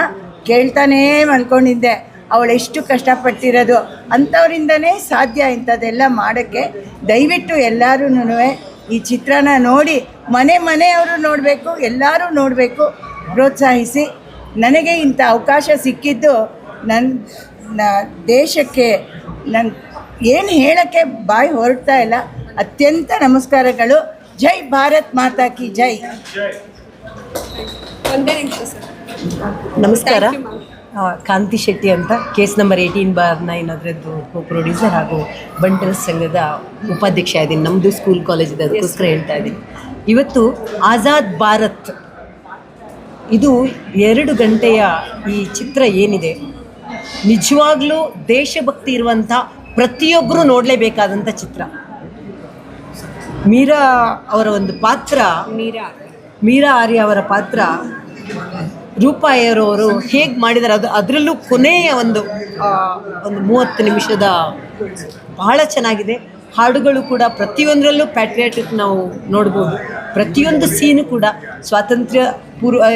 ಕೇಳ್ತಾನೇ ಮಲ್ಕೊಂಡಿದ್ದೆ. ಅವಳೆಷ್ಟು ಕಷ್ಟಪಟ್ಟಿರೋದು ಅಂಥವರಿಂದನೇ ಸಾಧ್ಯ ಇಂಥದ್ದೆಲ್ಲ ಮಾಡೋಕ್ಕೆ. ದಯವಿಟ್ಟು ಎಲ್ಲರೂ ಈ ಚಿತ್ರನ ನೋಡಿ ಮನೆಯವರು ನೋಡಬೇಕು, ಎಲ್ಲರೂ ನೋಡಬೇಕು, ಪ್ರೋತ್ಸಾಹಿಸಿ. ನನಗೆ ಇಂಥ ಅವಕಾಶ ಸಿಕ್ಕಿದ್ದು ನನ್ನ ದೇಶಕ್ಕೆ ನಾನು ಏನು ಹೇಳೋಕ್ಕೆ ಬಾಯಿ ಹೊರಡ್ತಾ ಇಲ್ಲ. ಅತ್ಯಂತ ನಮಸ್ಕಾರಗಳು. ಜೈ ಭಾರತ್ ಮಾತಾ ಕಿ ಜೈ. ನಮಸ್ಕಾರ. ಕಾಂತಿ ಶೆಟ್ಟಿ ಅಂತ, ಕೇಸ್ ನಂಬರ್ 18/9 ಅದರದ್ದು ಪ್ರೊಡ್ಯೂಸರ್ ಹಾಗೂ ಬಂಟಲ್ ಸಂಘದ ಉಪಾಧ್ಯಕ್ಷ ಇದ್ದೀನಿ. ನಮ್ಮದು ಸ್ಕೂಲ್ ಕಾಲೇಜ್ ಇದೆ, ಅದಕ್ಕೋಸ್ಕರ ಹೇಳ್ತಾ ಇದ್ದೀನಿ. ಇವತ್ತು ಆಜಾದ್ ಭಾರತ್ ಇದು 2 ಗಂಟೆಯ ಈ ಚಿತ್ರ ಏನಿದೆ, ನಿಜವಾಗ್ಲೂ ದೇಶಭಕ್ತಿ ಇರುವಂಥ ಪ್ರತಿಯೊಬ್ಬರೂ ನೋಡಲೇಬೇಕಾದಂಥ ಚಿತ್ರ. ಮೀರಾ ಅವರ ಒಂದು ಪಾತ್ರ, ಮೀರಾ ಆರ್ಯ ಅವರ ಪಾತ್ರ ರೂಪಾ ಅಯ್ಯರವರು ಹೇಗೆ ಮಾಡಿದ್ದಾರೆ, ಅದರಲ್ಲೂ ಕೊನೆಯ ಒಂದು 30 ನಿಮಿಷದ ಬಹಳ ಚೆನ್ನಾಗಿದೆ. ಹಾಡುಗಳು ಕೂಡ ಪ್ರತಿಯೊಂದರಲ್ಲೂ ಪ್ಯಾಟ್ರಿಯಾಟಿಕ್ ನಾವು ನೋಡ್ಬೋದು. ಪ್ರತಿಯೊಂದು ಸೀನು ಕೂಡ ಸ್ವಾತಂತ್ರ್ಯ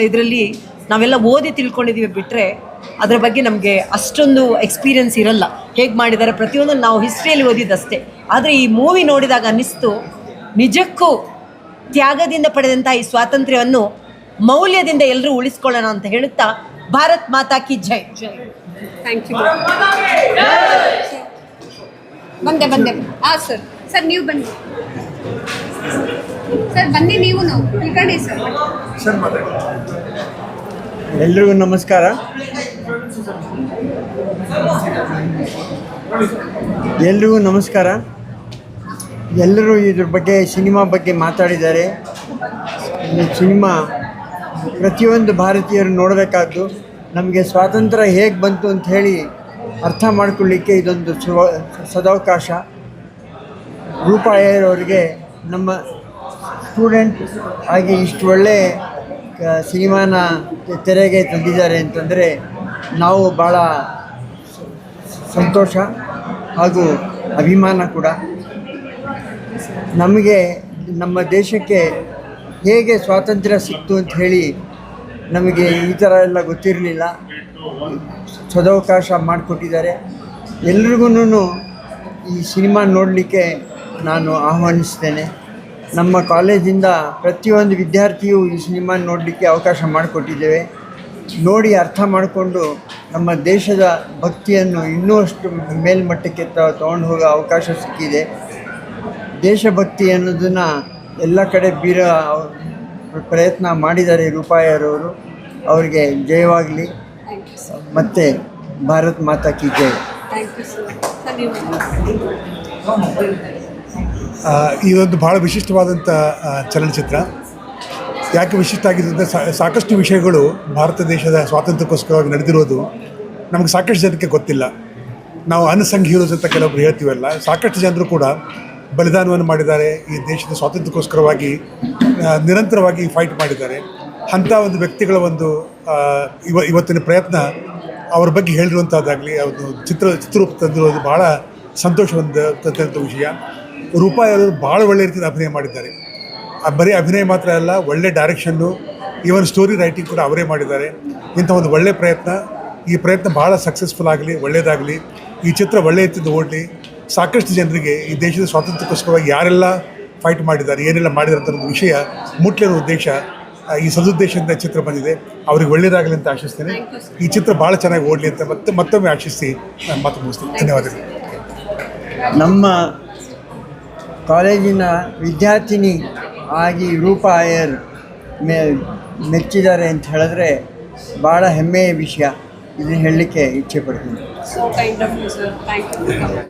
ಇದರಲ್ಲಿ ನಾವೆಲ್ಲ ಓದಿ ತಿಳ್ಕೊಂಡಿದ್ದೀವಿ ಬಿಟ್ಟರೆ ಅದರ ಬಗ್ಗೆ ನಮಗೆ ಅಷ್ಟೊಂದು ಎಕ್ಸ್ಪೀರಿಯನ್ಸ್ ಇರಲ್ಲ. ಹೇಗೆ ಮಾಡಿದ್ದಾರೆ ಪ್ರತಿಯೊಂದು ನಾವು ಹಿಸ್ಟ್ರಿಯಲ್ಲಿ ಓದಿದ್ದಷ್ಟೇ. ಆದರೆ ಈ ಮೂವಿ ನೋಡಿದಾಗ ಅನ್ನಿಸ್ತು, ನಿಜಕ್ಕೂ ತ್ಯಾಗದಿಂದ ಪಡೆದಂಥ ಈ ಸ್ವಾತಂತ್ರ್ಯವನ್ನು ಮೌಲ್ಯದಿಂದ ಎಲ್ಲರೂ ಉಳಿಸ್ಕೊಳ್ಳೋಣ ಅಂತ ಹೇಳುತ್ತಾ, ಭಾರತ್ ಮಾತಾ ಕಿ ಜೈ. Thank you. ಬಂದೆ ಸರ್. ಸರ್ ನೀವು ಬನ್ನಿ ಸರ್, ಬನ್ನಿ ನೀವು ತಿಳ್ಕೊಳ್ಳಿ ಸರ್. ಎಲ್ರಿಗೂ ನಮಸ್ಕಾರ. ಎಲ್ಲರೂ ಇದ್ರ ಬಗ್ಗೆ, ಸಿನಿಮಾ ಬಗ್ಗೆ ಮಾತಾಡಿದ್ದಾರೆ. ಈ ಸಿನಿಮಾ ಪ್ರತಿಯೊಂದು ಭಾರತೀಯರು ನೋಡಬೇಕಾದ್ದು. ನಮಗೆ ಸ್ವಾತಂತ್ರ್ಯ ಹೇಗೆ ಬಂತು ಅಂತ ಹೇಳಿ ಅರ್ಥ ಮಾಡ್ಕೊಳ್ಳಿಕ್ಕೆ ಇದೊಂದು ಸದಾವಕಾಶ. ರೂಪಾ ಅಯ್ಯರವರಿಗೆ ನಮ್ಮ ಸ್ಟೂಡೆಂಟ್ ಆಗಿ ಇಷ್ಟು ಒಳ್ಳೆ ಸಿನಿಮಾನ ತೆರೆಗೆ ತಂದಿದ್ದಾರೆ ಅಂತಂದರೆ ನಾವು ಭಾಳ ಸಂತೋಷ ಹಾಗೂ ಅಭಿಮಾನ ಕೂಡ. ನಮಗೆ ನಮ್ಮ ದೇಶಕ್ಕೆ ಹೇಗೆ ಸ್ವಾತಂತ್ರ್ಯ ಸಿಕ್ತು ಅಂತ ಹೇಳಿ ನಮಗೆ ಈ ಥರ ಎಲ್ಲ ಗೊತ್ತಿರಲಿಲ್ಲ. ಸದಾವಕಾಶ ಮಾಡಿಕೊಟ್ಟಿದ್ದಾರೆ. ಎಲ್ರಿಗೂ ಈ ಸಿನಿಮಾ ನೋಡಲಿಕ್ಕೆ ನಾನು ಆಹ್ವಾನಿಸ್ತೇನೆ. ನಮ್ಮ ಕಾಲೇಜಿಂದ ಪ್ರತಿಯೊಂದು ವಿದ್ಯಾರ್ಥಿಯೂ ಈ ಸಿನಿಮಾ ನೋಡಲಿಕ್ಕೆ ಅವಕಾಶ ಮಾಡಿಕೊಟ್ಟಿದ್ದೇವೆ. ನೋಡಿ ಅರ್ಥ ಮಾಡಿಕೊಂಡು ನಮ್ಮ ದೇಶದ ಭಕ್ತಿಯನ್ನು ಇನ್ನೂ ಅಷ್ಟು ಮೇಲ್ಮಟ್ಟಕ್ಕೆ ತಗೊಂಡು ಹೋಗೋ ಅವಕಾಶ ಸಿಕ್ಕಿದೆ. ದೇಶಭಕ್ತಿ ಅನ್ನೋದನ್ನು ಎಲ್ಲ ಕಡೆ ಪ್ರಯತ್ನ ಮಾಡಿದ್ದಾರೆ ರೂಪಾ ಅಯ್ಯರವರು. ಅವರಿಗೆ ಜಯವಾಗಲಿ. ಮತ್ತು ಭಾರತ್ ಮಾತಾ ಕಿ ಜೈ. ಇದೊಂದು ಭಾಳ ವಿಶಿಷ್ಟವಾದಂಥ ಚಲನಚಿತ್ರ. ಯಾಕೆ ವಿಶಿಷ್ಟ ಆಗಿದೆ ಅಂದರೆ ಸಾಕಷ್ಟು ವಿಷಯಗಳು ಭಾರತ ದೇಶದ ಸ್ವಾತಂತ್ರ್ಯಕ್ಕೋಸ್ಕರವಾಗಿ ನಡೆದಿರೋದು ನಮಗೆ ಸಾಕಷ್ಟು ಜನಕ್ಕೆ ಗೊತ್ತಿಲ್ಲ. ನಾವು ಅನ್ಸಂಗ್ ಹೀರೋಸ್ ಅಂತ ಕೆಲವೊಬ್ರು ಹೇಳ್ತೀವಲ್ಲ, ಸಾಕಷ್ಟು ಜನರು ಕೂಡ ಬಲಿದಾನವನ್ನು ಮಾಡಿದ್ದಾರೆ. ಈ ದೇಶದ ಸ್ವಾತಂತ್ರ್ಯಕ್ಕೋಸ್ಕರವಾಗಿ ನಿರಂತರವಾಗಿ ಫೈಟ್ ಮಾಡಿದ್ದಾರೆ. ಅಂಥ ಒಂದು ವ್ಯಕ್ತಿಗಳ ಒಂದು ಇವತ್ತಿನ ಪ್ರಯತ್ನ ಅವ್ರ ಬಗ್ಗೆ ಹೇಳಿರುವಂಥದ್ದಾಗಲಿ, ಅವರು ಚಿತ್ರರೂಪ ತಂದಿರೋದು ಭಾಳ ಸಂತೋಷವಂತ ವಿಷಯ. ರೂಪಾ ಅವರು ಭಾಳ ಒಳ್ಳೆ ರೀತಿಯಲ್ಲಿ ಅಭಿನಯ ಮಾಡಿದ್ದಾರೆ. ಬರೀ ಅಭಿನಯ ಮಾತ್ರ ಅಲ್ಲ, ಒಳ್ಳೆ ಡೈರೆಕ್ಷನ್ನು, ಈವನ್ ಸ್ಟೋರಿ ರೈಟಿಂಗ್ ಕೂಡ ಅವರೇ ಮಾಡಿದ್ದಾರೆ. ಇಂಥ ಒಂದು ಒಳ್ಳೆಯ ಪ್ರಯತ್ನ, ಈ ಪ್ರಯತ್ನ ಭಾಳ ಸಕ್ಸಸ್ಫುಲ್ ಆಗಲಿ, ಒಳ್ಳೆಯದಾಗಲಿ. ಈ ಚಿತ್ರ ಒಳ್ಳೆಯ ರೀತಿಯಿಂದ ಓಡಲಿ. ಸಾಕಷ್ಟು ಜನರಿಗೆ ಈ ದೇಶದ ಸ್ವಾತಂತ್ರ್ಯಕ್ಕೋಸ್ಕರವಾಗಿ ಯಾರೆಲ್ಲ ಫೈಟ್ ಮಾಡಿದ್ದಾರೆ, ಏನೆಲ್ಲ ಮಾಡಿದ್ದಾರೆ ಅಂತ ಒಂದು ವಿಷಯ ಮುಟ್ಲಿರೋ ಉದ್ದೇಶ, ಈ ಸದುದ್ದೇಶದಿಂದ ಚಿತ್ರ ಬಂದಿದೆ. ಅವ್ರಿಗೆ ಒಳ್ಳೆಯದಾಗಲಿ ಅಂತ ಆಶಿಸ್ತೇನೆ. ಈ ಚಿತ್ರ ಭಾಳ ಚೆನ್ನಾಗಿ ಓಡಲಿ ಅಂತ ಮತ್ತೊಮ್ಮೆ ಆಶಿಸಿ ನಾನು ಮಾತು ಮುಗಿಸ್ತೀನಿ. ಧನ್ಯವಾದಗಳು. ನಮ್ಮ ಕಾಲೇಜಿನ ವಿದ್ಯಾರ್ಥಿನಿ ಆಗಿ ರೂಪಾ ಅಯ್ಯರ್ ಮೆಚ್ಚಿದ್ದಾರೆ ಅಂತ ಹೇಳಿದ್ರೆ ಭಾಳ ಹೆಮ್ಮೆಯ ವಿಷಯ. ಇದನ್ನು ಹೇಳಲಿಕ್ಕೆ ಇಚ್ಛೆ ಪಡ್ತೀನಿ. So kind of you, sir. Thank you.